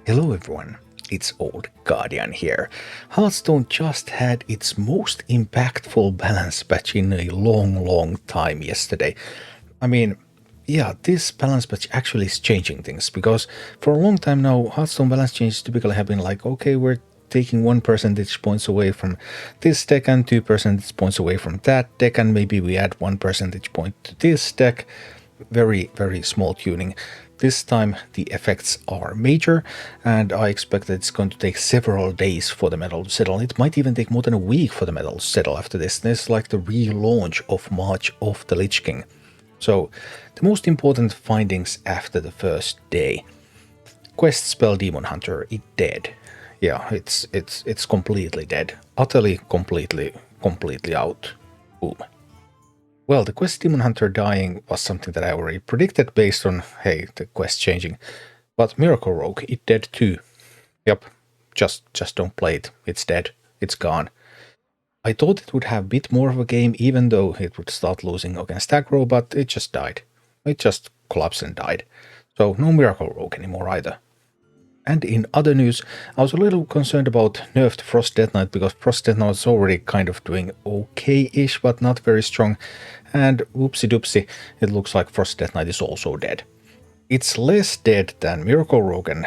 Hello everyone, it's Old Guardian here. Hearthstone just had its most impactful balance patch in a long time yesterday. I mean, yeah, this balance patch actually is changing things, because for a long time now, Hearthstone balance changes typically have been like, okay, we're taking 1 percentage points away from this deck and 2 percentage points away from that deck, and maybe we add 1 percentage point to this deck. Very small tuning. This time the effects are major, and I expect that it's going to take several days for the mettle to settle. It might even take more than a week for the mettle to settle after this. This is like the relaunch of March of the Lich King. So, the most important findings after the first day. Quest spell Demon Hunter, it dead. Yeah, it's completely dead. Utterly, completely out. Boom. Well, the quest Demon Hunter dying was something that I already predicted based on, hey, the quest changing. But Miracle Rogue, it dead too. Yep, just don't play it. It's dead. It's gone. I thought it would have a bit more of a game, even though it would start losing against aggro, but it just died. It just collapsed and died. So no Miracle Rogue anymore either. And in other news, I was a little concerned about nerfed Frost Death Knight, because Frost Death Knight is already kind of doing okay-ish, but not very strong. And whoopsie doopsie, it looks like Frost Death Knight is also dead. It's less dead than Miracle Rogue and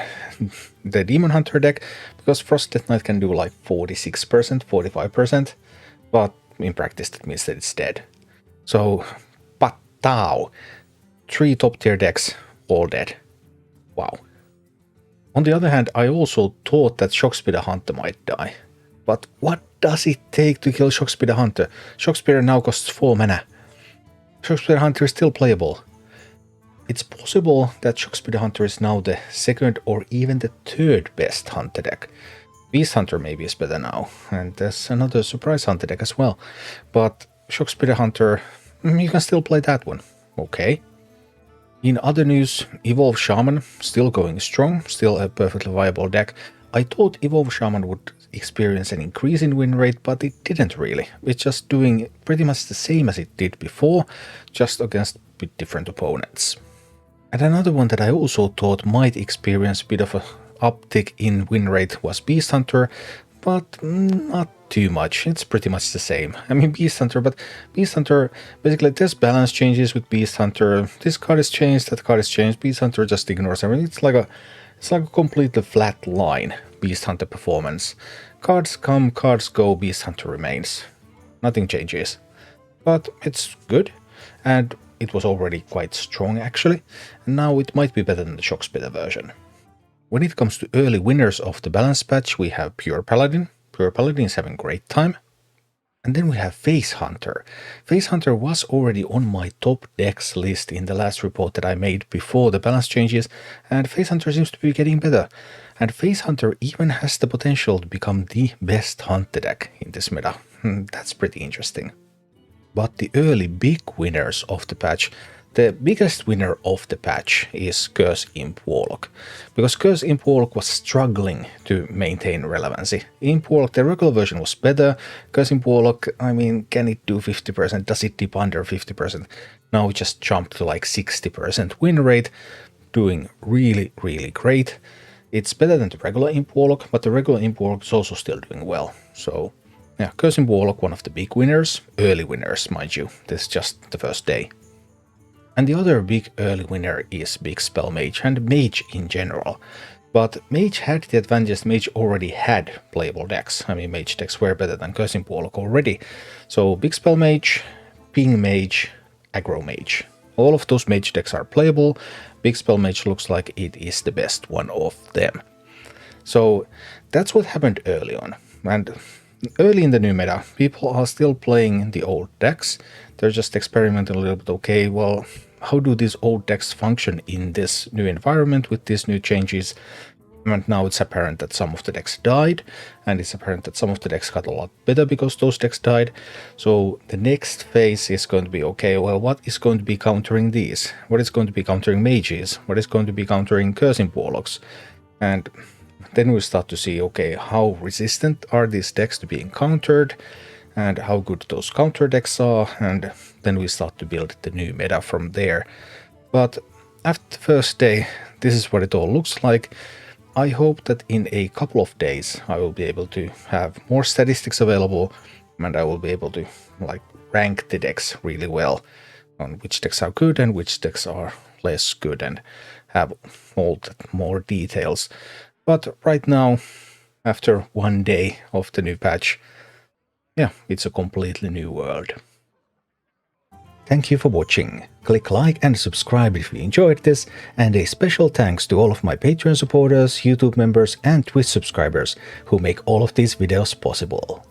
the Demon Hunter deck, because Frost Death Knight can do like 46%, 45%, but in practice that means that it's dead. So, patao, 3 top tier decks, all dead. Wow. On the other hand, I also thought that Shockspeeder Hunter might die. But what does it take to kill Shockspeeder Hunter? Shockspeeder now costs 4 mana. Shockspeeder Hunter is still playable. It's possible that Shockspeeder Hunter is now the 2nd or even the 3rd best Hunter deck. Beast Hunter maybe is better now, and there's another Surprise Hunter deck as well. But Shockspeeder Hunter, you can still play that one. Okay. In other news, Evolve Shaman, still going strong, still a perfectly viable deck. I thought Evolve Shaman would experience an increase in win rate, but it didn't really. It's just doing pretty much the same as it did before, just against a bit different opponents. And another one that I also thought might experience a bit of an uptick in win rate was Beast Hunter, but not too much. It's pretty much the same. I mean, Beast Hunter, but Beast Hunter, basically there's balance changes with Beast Hunter. This card is changed, that card is changed. Beast Hunter just ignores everything. It's like a completely flat line, Beast Hunter performance. Cards come, cards go, Beast Hunter remains. Nothing changes. But it's good, and it was already quite strong actually, and now it might be better than the Shockspeeder version. When it comes to early winners of the balance patch, we have Pure Paladin. Pure Paladin is having a great time. And then we have Face Hunter. Face Hunter was already on my top decks list in the last report that I made before the balance changes, and Face Hunter seems to be getting better. And Face Hunter even has the potential to become the best Hunter deck in this meta. That's pretty interesting. But the early big winners of the patch, the biggest winner of the patch is Curse Imp Warlock, because Curse Imp Warlock was struggling to maintain relevancy. Imp Warlock, the regular version was better. Curse Imp Warlock, I mean, can it do 50%? Does it dip under 50%? Now it just jumped to like 60% win rate, doing really great. It's better than the regular Imp Warlock, but the regular Imp Warlock is also still doing well. So, yeah, Curse Imp Warlock, one of the big winners, early winners, mind you. This is just the first day. And the other big early winner is Big Spell Mage and Mage in general. But Mage had the advantage, Mage already had playable decks. I mean, Mage decks were better than Curse Imp Warlock already. So Big Spell Mage, Ping Mage, Aggro Mage. All of those Mage decks are playable. Big Spell Mage looks like it is the best one of them. So that's what happened early on. And early in the new meta, people are still playing the old decks. They're just experimenting a little bit. Okay, well, how do these old decks function in this new environment with these new changes? And now it's apparent that some of the decks died, and it's apparent that some of the decks got a lot better because those decks died. So the next phase is going to be, okay, well, what is going to be countering these? What is going to be countering mages? What is going to be countering Curse Imp Warlocks? And then we start to see, okay, how resistant are these decks to being countered, and how good those counter decks are, and then we start to build the new meta from there. But after the first day, this is what it all looks like. I hope that in a couple of days I will be able to have more statistics available, and I will be able to like rank the decks really well on which decks are good and which decks are less good, and have all that more details. But right now, after 1 day of the new patch, yeah, it's a completely new world. Thank you for watching. Click like and subscribe if you enjoyed this, and a special thanks to all of my Patreon supporters, YouTube members and Twitch subscribers who make all of these videos possible.